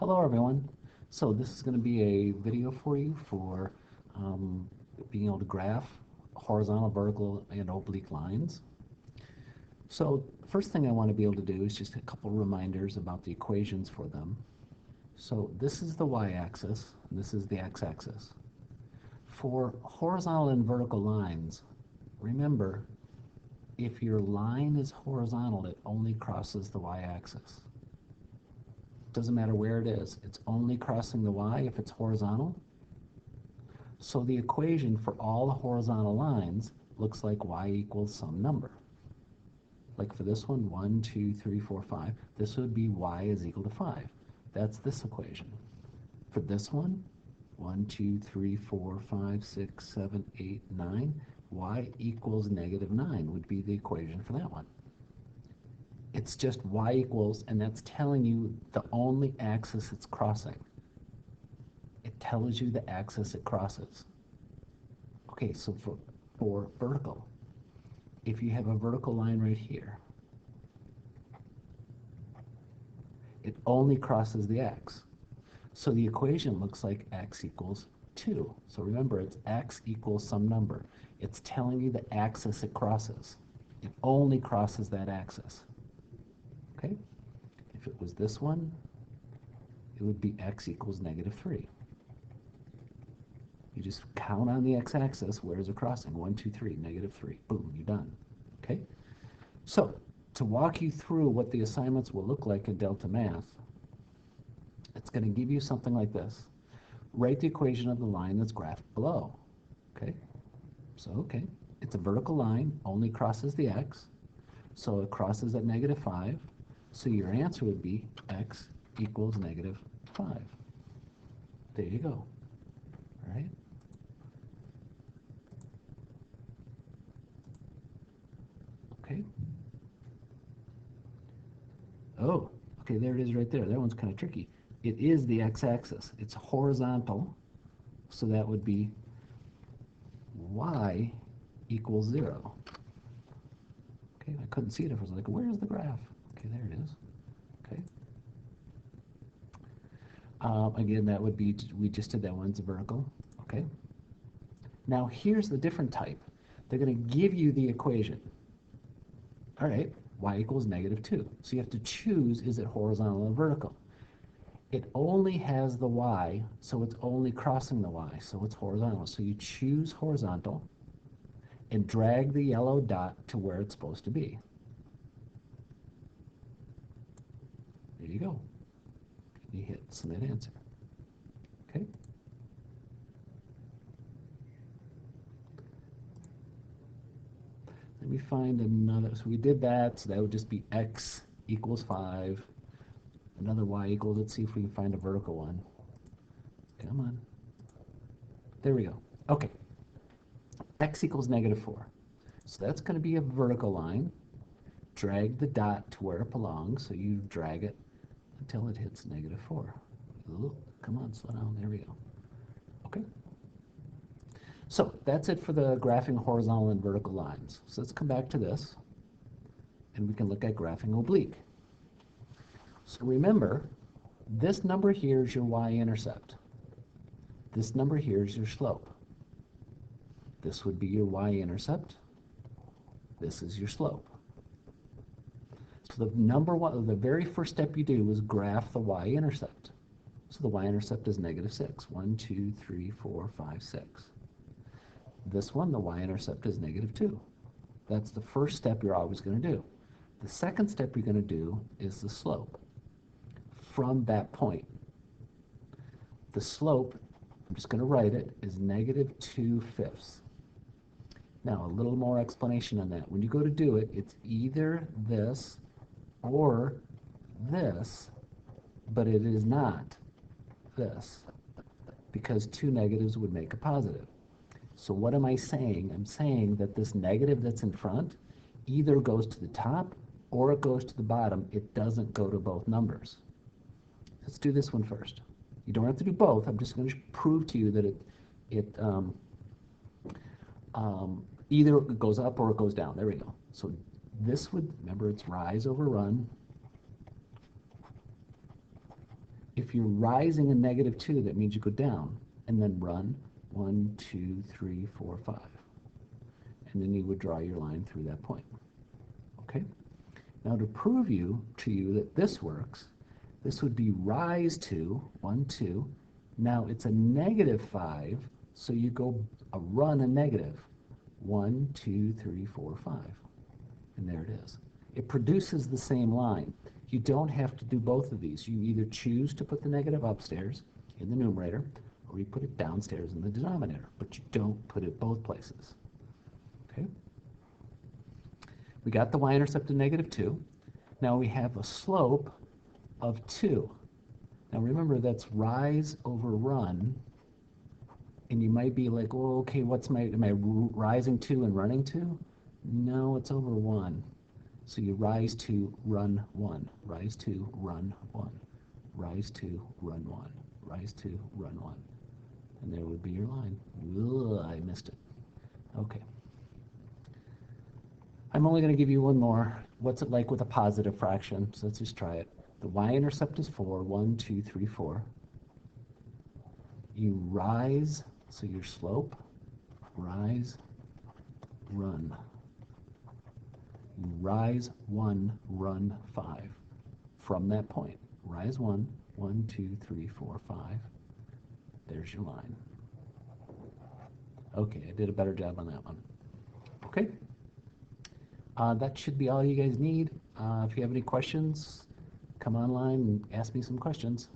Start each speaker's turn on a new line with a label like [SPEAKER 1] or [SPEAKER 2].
[SPEAKER 1] Hello everyone. So this is going to be a video for you for being able to graph horizontal, vertical, and oblique lines. So first thing I want to be able to do is just a couple reminders about the equations for them. So this is the y-axis, and this is the x-axis. For horizontal and vertical lines, remember, if your line is horizontal, it only crosses the y-axis. Doesn't matter where it is, it's only crossing the y if it's horizontal. So the equation for all the horizontal lines looks like y equals some number. Like for this one, 1, 2, 3, 4, 5, this would be y is equal to 5. That's this equation. For this one, 1, 2, 3, 4, 5, 6, 7, 8, 9, y equals -9 would be the equation for that one. It's just y equals, and that's telling you the only axis it's crossing. It tells you the axis it crosses. Okay, so for vertical, if you have a vertical line right here, it only crosses the x. So the equation looks like x equals 2. So remember, it's x equals some number. It's telling you the axis it crosses. It only crosses that axis. Okay? If it was this one, it would be x equals -3. You just count on the x-axis, where's it crossing? 1, 2, 3, -3. Boom, you're done. Okay? So, to walk you through what the assignments will look like in Delta Math, it's going to give you something like this. Write the equation of the line that's graphed below. Okay? So, okay, it's a vertical line, only crosses the x, so it crosses at -5. So your answer would be x equals -5. There you go. All right? Okay. Oh, okay, there it is right there. That one's kind of tricky. It is the x-axis. It's horizontal, so that would be y equals 0. Okay, I couldn't see it. I was like, where's the graph? Okay, there it is. Okay. Again, that would be, we just did that one, it's vertical. Okay. Now, here's the different type. They're going to give you the equation. All right, y equals -2. So you have to choose, is it horizontal or vertical? It only has the y, so it's only crossing the y, so it's horizontal. So you choose horizontal and drag the yellow dot to where it's supposed to be. There you go. You hit submit answer. Okay. Let me find another. So we did that, so that would just be x equals 5. Another y equals, let's see if we can find a vertical one. Come on. There we go. Okay. X equals -4. So that's going to be a vertical line. Drag the dot to where it belongs, so you drag it until it hits -4. Ooh, come on, slow down. There we go. Okay. So that's it for the graphing horizontal and vertical lines. So let's come back to this, and we can look at graphing oblique. So remember, this number here is your y-intercept. This number here is your slope. This would be your y-intercept. This is your slope. So the very first step you do is graph the y-intercept. So the y-intercept is -6. 1, 2, 3, 4, 5, 6. This one, the y-intercept is -2. That's the first step you're always going to do. The second step you're going to do is the slope from that point. The slope, I'm just going to write it, is -2/5. Now, a little more explanation on that. When you go to do it, it's either this or this, but it is not this, because two negatives would make a positive. So what am I saying? I'm saying that this negative that's in front either goes to the top or it goes to the bottom. It doesn't go to both numbers. Let's do this one first. You don't have to do both. I'm just going to prove to you that either it goes up or it goes down. There we go. So this would, remember, it's rise over run. If you're rising a -2, that means you go down, and then run 1, 2, 3, 4, 5. And then you would draw your line through that point. Okay? Now to prove to you that this works, this would be rise 2, 1, 2. Now it's a -5, so you go run a negative. 1, 2, 3, 4, 5. And there it is. It produces the same line. You don't have to do both of these. You either choose to put the negative upstairs in the numerator, or you put it downstairs in the denominator, but you don't put it both places. Okay? We got the y-intercept of -2. Now we have a slope of 2. Now remember, that's rise over run. And you might be like, well, okay, am I rising 2 and running 2? No, it's over 1. So you rise 2, run 1. Rise 2, run 1. Rise 2, run 1. Rise 2, run 1. And there would be your line. Ugh, I missed it. Okay. I'm only going to give you one more. What's it like with a positive fraction? So let's just try it. The y-intercept is 4. 1, 2, 3, 4. You rise, so your slope, rise, run. You rise 1, run 5. From that point, rise 1, 1, 2, 3, 4, 5. There's your line. Okay, I did a better job on that one. Okay. That should be all you guys need. If you have any questions, come online and ask me some questions.